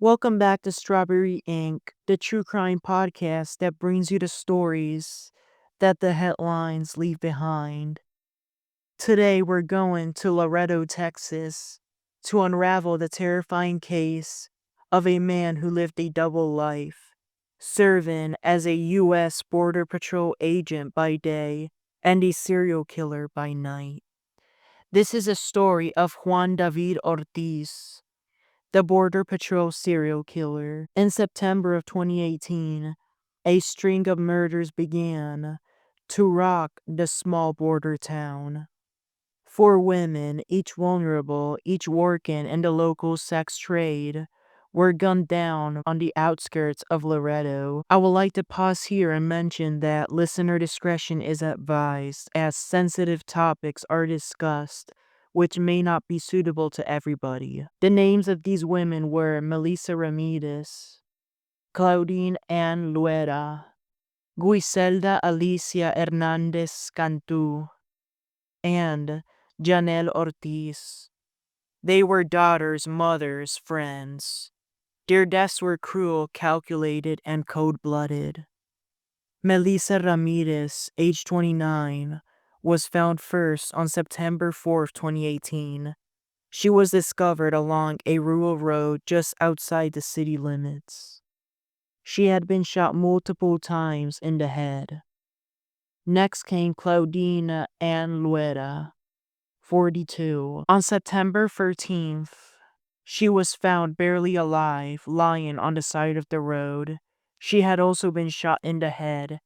Welcome back to Strawberry Ink., the true crime podcast that brings you the stories that the headlines leave behind. Today we're going to Laredo, Texas to unravel the terrifying case of a man who lived a double life, serving as a U.S. Border Patrol agent by day and a serial killer by night. This is a story of Juan David Ortiz, the Border Patrol serial killer. In September of 2018, a string of murders began to rock the small border town. Four women, each vulnerable, each working in the local sex trade, were gunned down on the outskirts of Laredo. I would like to pause here and mention that listener discretion is advised as sensitive topics are discussed which may not be suitable to everybody. The names of these women were Melissa Ramirez, Claudine Ann Luera, Guiselda Alicia Hernandez Cantu, and Janelle Ortiz. They were daughters, mothers, friends. Their deaths were cruel, calculated, and cold-blooded. Melissa Ramirez, age 29, was found first on September 4, 2018. She was discovered along a rural road just outside the city limits. She had been shot multiple times in the head. Next came Claudina Ann Luera, 42. On September 13th, she was found barely alive, lying on the side of the road. She had also been shot in the head,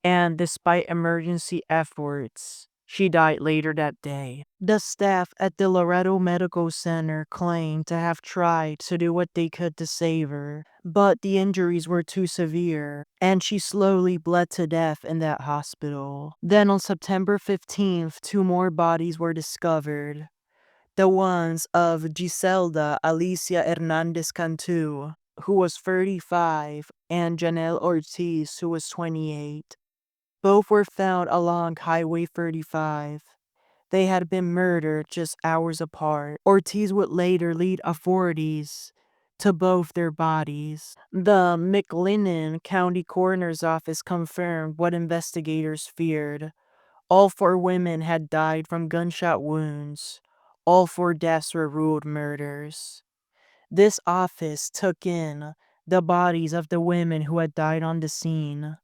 and despite emergency efforts, she died later that day. The staff at the Laredo Medical Center claimed to have tried to do what they could to save her, but the injuries were too severe, and she slowly bled to death in that hospital. Then on September 15th, two more bodies were discovered. The ones of Giselda Alicia Hernandez Cantu, who was 35, and Janelle Ortiz, who was 28. Both were found along Highway 35. They had been murdered just hours apart. Ortiz would later lead authorities to both their bodies. The McLennan County Coroner's Office confirmed what investigators feared. All four women had died from gunshot wounds. All four deaths were ruled murders. This office took in the bodies of the women who had died on the scene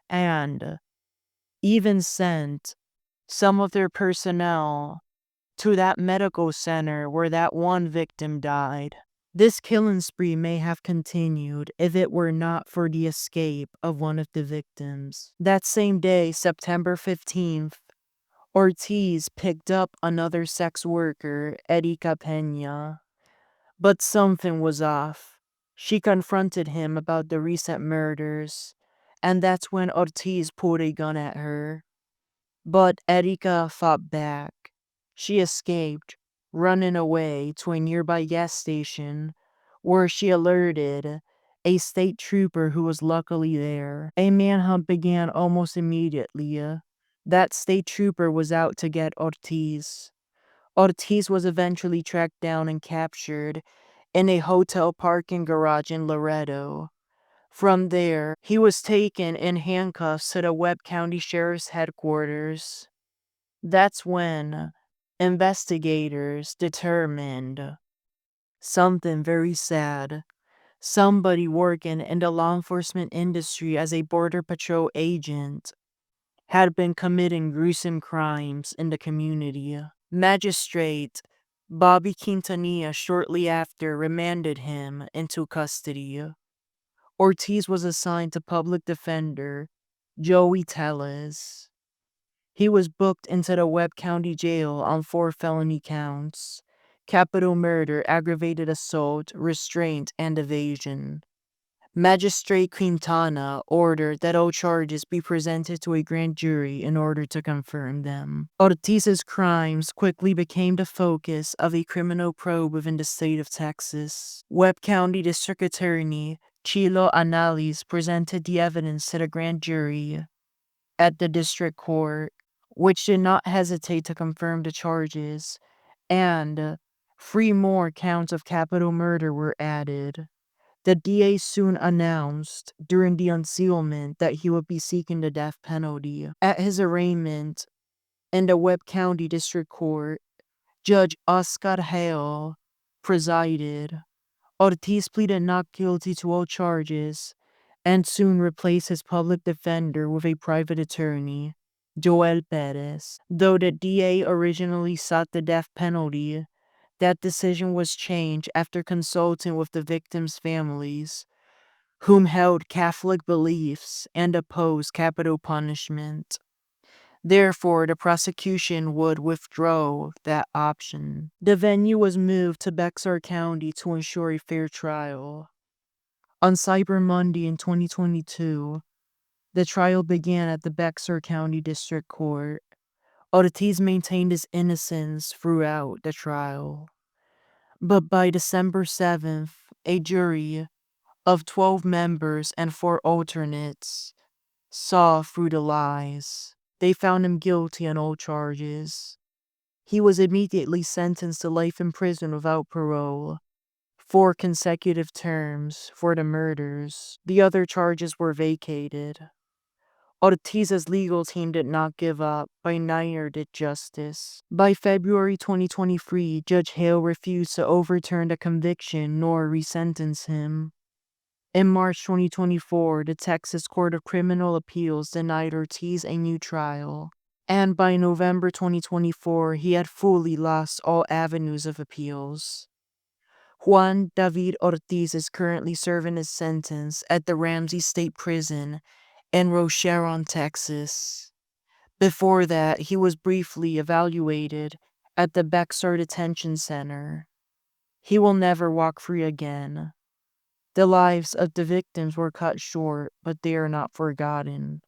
and even sent some of their personnel to that medical center where that one victim died. This killing spree may have continued if it were not for the escape of one of the victims. That same day, September 15th, Ortiz picked up another sex worker, Erika Peña. But something was off. She confronted him about the recent murders, and that's when Ortiz pulled a gun at her. But Erika fought back. She escaped, running away to a nearby gas station, where she alerted a state trooper who was luckily there. A manhunt began almost immediately. That state trooper was out to get Ortiz. Ortiz was eventually tracked down and captured in a hotel parking garage in Laredo. From there, he was taken in handcuffs to the Webb County Sheriff's headquarters. That's when investigators determined something very sad. Somebody working in the law enforcement industry as a Border Patrol agent had been committing gruesome crimes in the community. Magistrate Bobby Quintanilla shortly after remanded him into custody. Ortiz was assigned to public defender Joey Tellez. He was booked into the Webb County Jail on 4 felony counts: capital murder, aggravated assault, restraint, and evasion. Magistrate Quintana ordered that all charges be presented to a grand jury in order to confirm them. Ortiz's crimes quickly became the focus of a criminal probe within the state of Texas. Webb County District Attorney Chilo Anales presented the evidence to the grand jury at the district court, which did not hesitate to confirm the charges, and 3 more counts of capital murder were added. The DA soon announced during the unsealment that he would be seeking the death penalty. At his arraignment in the Webb County District Court, Judge Oscar Hale presided. Ortiz pleaded not guilty to all charges and soon replaced his public defender with a private attorney, Joel Perez. Though the DA originally sought the death penalty, that decision was changed after consulting with the victims' families, whom held Catholic beliefs and opposed capital punishment. Therefore, the prosecution would withdraw that option. The venue was moved to Bexar County to ensure a fair trial. On Cyber Monday in 2022, the trial began at the Bexar County District Court. Ortiz maintained his innocence throughout the trial. But by December 7th, a jury of 12 members and 4 alternates saw through the lies. They found him guilty on all charges. He was immediately sentenced to life in prison without parole, 4 consecutive terms for the murders. The other charges were vacated. Ortiz's legal team did not give up, but neither did justice. By February 2023, Judge Hale refused to overturn the conviction nor resentence him. In March 2024, the Texas Court of Criminal Appeals denied Ortiz a new trial, and by November 2024, he had fully lost all avenues of appeals. Juan David Ortiz is currently serving his sentence at the Ramsey State Prison in Rocheron, Texas. Before that, he was briefly evaluated at the Bexar Detention Center. He will never walk free again. The lives of the victims were cut short, but they are not forgotten.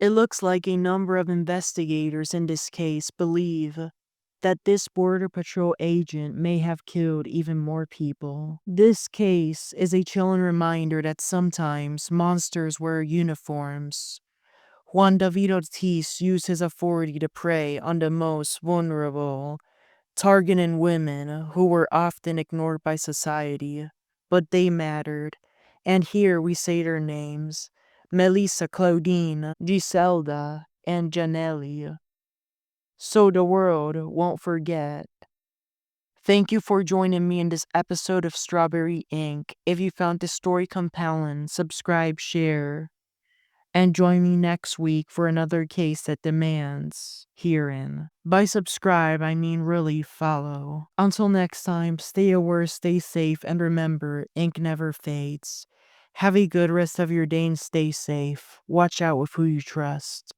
It looks like a number of investigators in this case believe that this Border Patrol agent may have killed even more people. This case is a chilling reminder that sometimes monsters wear uniforms. Juan David Ortiz used his authority to prey on the most vulnerable, targeting women who were often ignored by society, but they mattered. And here we say their names: Melissa, Claudine, Giselda, and Janelli. So the world won't forget. Thank you for joining me in this episode of Strawberry Ink. If you found this story compelling, subscribe, share, and join me next week for another case that demands hearing. By subscribe, I mean really follow. Until next time, stay aware, stay safe, and remember, ink never fades. Have a good rest of your day and stay safe. Watch out with who you trust.